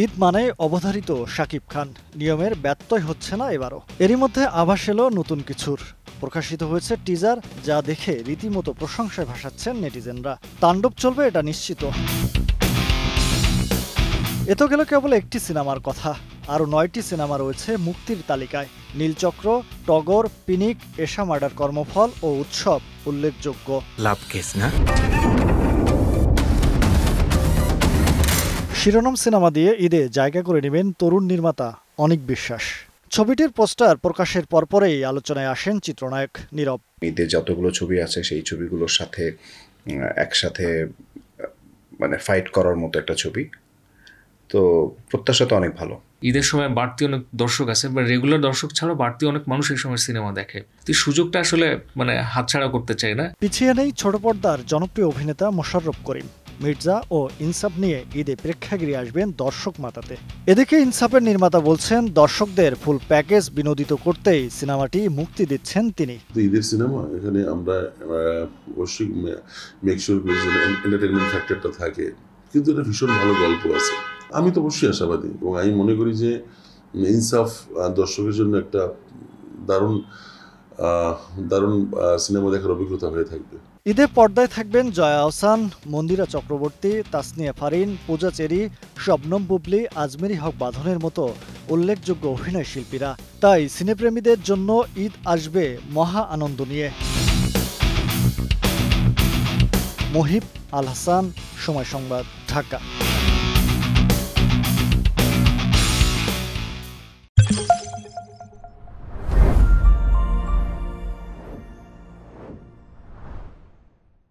ঈদ মানে অবধারিত শাকিব খান, নিয়মের ব্যত্যয় হচ্ছে না এবারও। এরই মধ্যে আভাস এলো নতুন কিছুর। প্রকাশিত হয়েছে টিজার, যা দেখে রীতিমতো প্রশংসায় ভাসাচ্ছেন নেটিজেনরা। তাণ্ডব চলবে এটা নিশ্চিত। এ তো গেল কেবল একটি সিনেমার কথা, আরও 9টি সিনেমা রয়েছে মুক্তির তালিকায়। নীলচক্র, টগর, পিনিক, এশা মার্ডার কর্মফল ও উৎসব উল্লেখযোগ্য। লাভ কেস না? শিরোনাম সিনেমা দিয়ে ঈদে জায়গা করে নেবেন তরুণ নির্মাতা অনিক বিশ্বাস। ছবিটির পোস্টার প্রকাশের পরপরেই আলোচনায় আসেন চিত্রনায়ক নীরব। ঈদে যতগুলো ছবি আছে সেই ছবিগুলোর সাথে একসাথে মানে ফাইট করার মতো একটা ছবি, তো প্রত্যাশা তো অনেক ভালো। ঈদের সময় বাড়তি অনেক দর্শক আছে, বা রেগুলার দর্শক ছাড়াও বাড়তি অনেক মানুষ এই সময় সিনেমা দেখে। তো সুযোগটা আসলে হাতছাড়া করতে চাই না। পিছিয়ে নেই ছোট পর্দার জনপ্রিয় অভিনেতা মোশাররফ করিম। মির্জা ও ইনসাফ নিয়ে ঈদে প্রেক্ষাগৃহে আসবেন দর্শক মাতাতে। এদিকে ইনসাফের নির্মাতা বলছেন, দর্শকদের ফুল প্যাকেজ বিনোদিত করতেই সিনেমাটি মুক্তি দিচ্ছেন তিনি। ঈদের সিনেমা, এখানে আমরা অবশ্যই মেক শিওর করি যে এন্টারটেইনমেন্ট ফ্যাক্টরটা থাকে, কিন্তু এটা ভীষণ ভালো গল্প আছে। আমি তো অবশ্যই আশাবাদী, এবং আমি মনে করি যে ইনসাফ দর্শকের জন্য একটা দারুণ সিনেমা দেখার অভিজ্ঞতা হয়ে থাকবে। ঈদে পর্দায় থাকবেন জয়া আহসান, মন্দিরা চক্রবর্তী, তাসনিয়া ফারিন, পূজা চেরি, শবনম বুবলি, আজমেরি হক বাঁধনের মতো উল্লেখযোগ্য অভিনয় শিল্পীরা। তাই সিনেপ্রেমীদের জন্য ঈদ আসবে মহা আনন্দ নিয়ে। মহিব আল হাসান, সময় সংবাদ, ঢাকা।